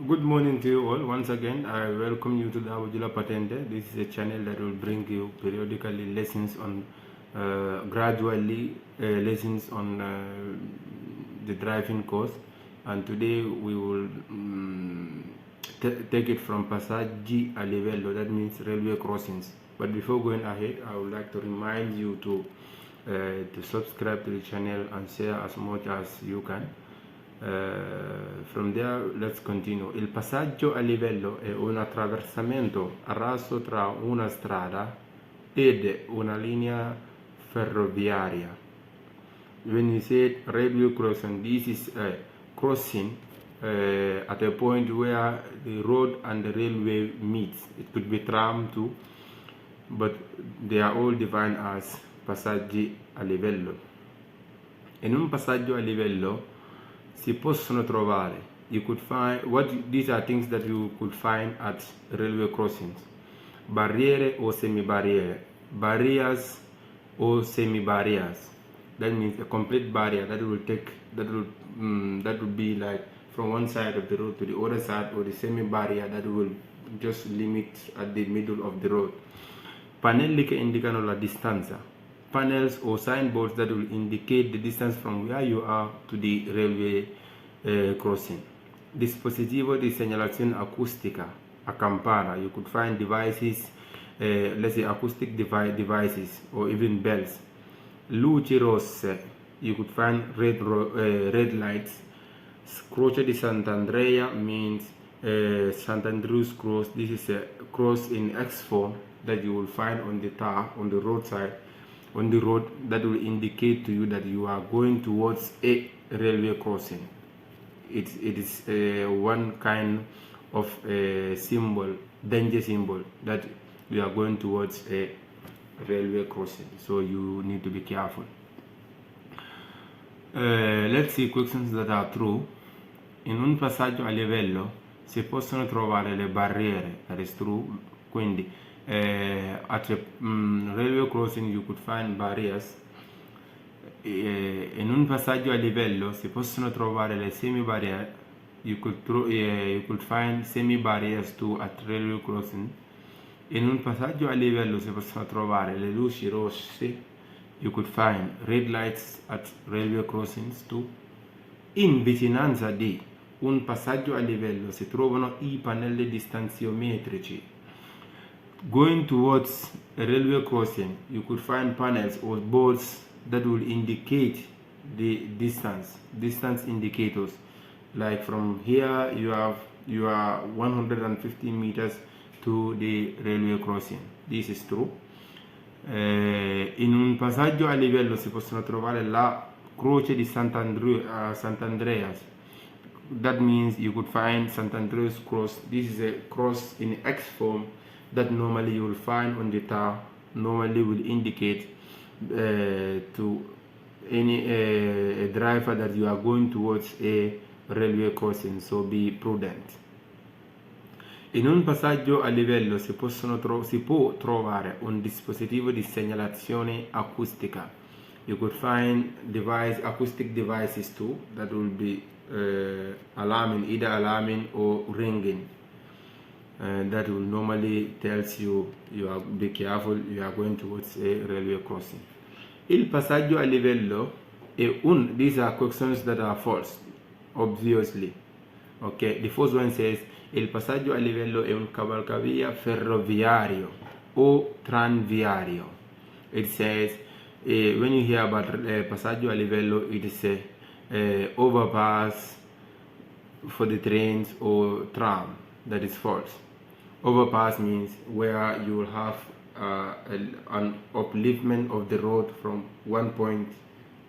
Good morning to you all. Once again, I welcome you to the Abujula Patente. This is a channel that will bring you periodically lessons on, gradually lessons on the driving course. And today we will take it from Passaggio a Livello, that means railway crossings. But before going ahead, I would like to remind you to subscribe to the channel and share as much as you can. From there, let's continue. Il passaggio a livello è un attraversamento a raso tra una strada ed una linea ferroviaria. When you say railway crossing, this is a crossing at a point where the road and the railway meets. It could be tram too, but they are all defined as passaggi a livello. In un passaggio a livello si possono trovare, you could find these are things that you could find at railway crossings: barriere o semi-barriere, barriers or semi-barriers. That means a complete barrier that would be like from one side of the road to the other side, or the semi-barrier that will just limit at the middle of the road. Pannelli che indicano la distanza, panels or signboards that will indicate the distance from where you are to the railway crossing. Dispositivo di segnalazione acustica, a campana. You could find devices, let's say acoustic devices or even bells. Luci rosse, you could find red lights. Croce di Sant'Andrea means Sant'Andrew's cross. This is a cross in X form that you will find on the tar, on the roadside, on the road, that will indicate to you that you are going towards a railway crossing. It is one kind of symbol, danger symbol, that you are going towards a railway crossing, so you need to be careful. Let's see questions that are true. In un passaggio a livello si possono trovare le barriere, that is true. Quindi at a railway crossing you could find barriers. In un passaggio a livello si possono trovare le semi-barriere. You could find semi-barriers too at railway crossing. In un passaggio a livello si possono trovare le luci rosse. You could find red lights at railway crossings too. In vicinanza di un passaggio a livello si trovano i pannelli distanziometrici. Going towards a railway crossing, you could find panels or boards that will indicate the distance indicators. Like from here, you are 150 meters to the railway crossing. This is true. In un passaggio a livello si possono trovare la croce di Sant'Andreas. That means you could find Sant'Andrea's cross. This is a cross in X form that normally you will find on the tar, normally will indicate to any driver that you are going towards a railway crossing, so be prudent. In un passaggio a livello si può trovare un dispositivo di segnalazione acustica. You could find acoustic devices too that will be alarming, either alarming or ringing. That will normally tells you be careful, you are going towards a railway crossing. Il passaggio a livello these are questions that are false, obviously. Okay, the first one says il passaggio a livello è un cavalcavia ferroviario o tranviario. It says when you hear about passaggio a livello, it is a overpass for the trains or tram. That is false. Overpass means where you will have an upliftment of the road from one point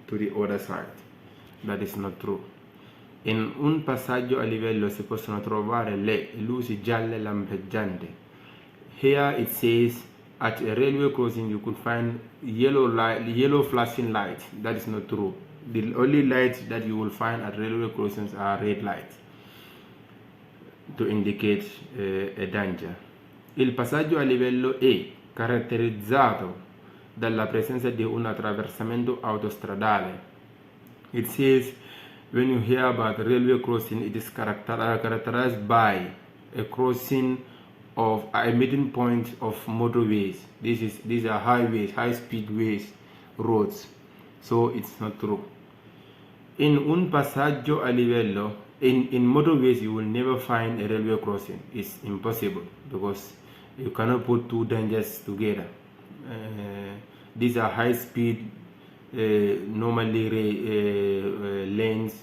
to the other side. That is not true. In un passaggio a livello si possono trovare le luci gialle lampeggianti. Here it says at a railway crossing you could find yellow flashing lights. That is not true. The only lights that you will find at railway crossings are red lights to indicate a danger. Il passaggio a livello è caratterizzato dalla presenza di un attraversamento autostradale. It says when you hear about railway crossing, it is characterized by a crossing of a meeting point of motorways. These are highways, high speedways, roads. So it's not true. In un passaggio a livello, in motorways you will never find a railway crossing. It's impossible because you cannot put two dangers together. These are high speed, normally lanes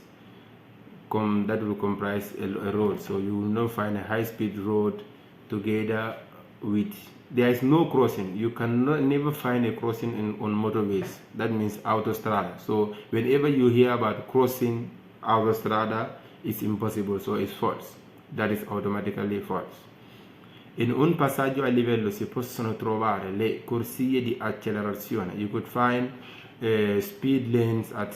that will comprise a road. So you will not find a high speed road together with, there is no crossing. You cannot never find a crossing on motorways. That means autostrada. So whenever you hear about crossing autostrada, it's impossible. So it's false. That is automatically false. In un passaggio a livello si possono trovare le corsie di accelerazione. You could find speed lanes at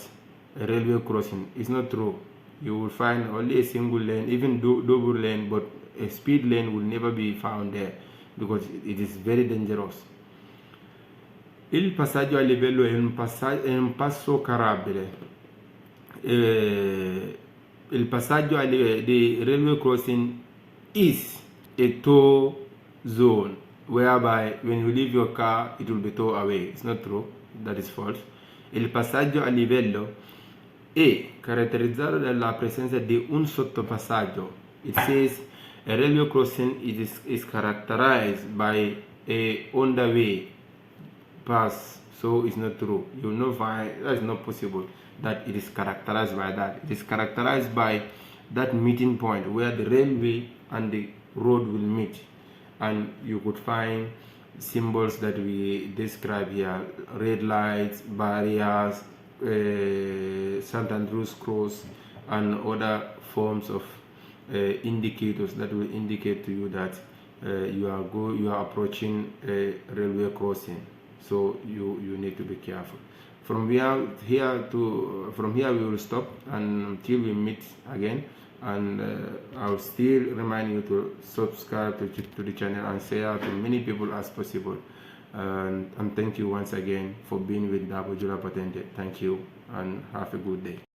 a railway crossing. It's not true. You will find only a single lane, even double lane, but a speed lane will never be found there because it is very dangerous. Il passaggio a livello è un passo carabile. Il passaggio a livello di railway crossing is a tow zone whereby when you leave your car it will be towed away. It's not true. That is false. Il passaggio a livello è caratterizzato dalla presenza di un sottopassaggio. It says a railway crossing is characterized by a underway pass. So it's not true. You will not find, that is not possible that it is characterized by that. It is characterized by that meeting point where the railway and the road will meet, and you could find symbols that we describe here: red lights, barriers, St. Andrew's cross, and other forms of indicators that will indicate to you that you are approaching a railway crossing. So you need to be careful. From here we will stop until we meet again. And I'll still remind you to subscribe to the channel and share to many people as possible. And thank you once again for being with Dabo Jula Patente. Thank you and have a good day.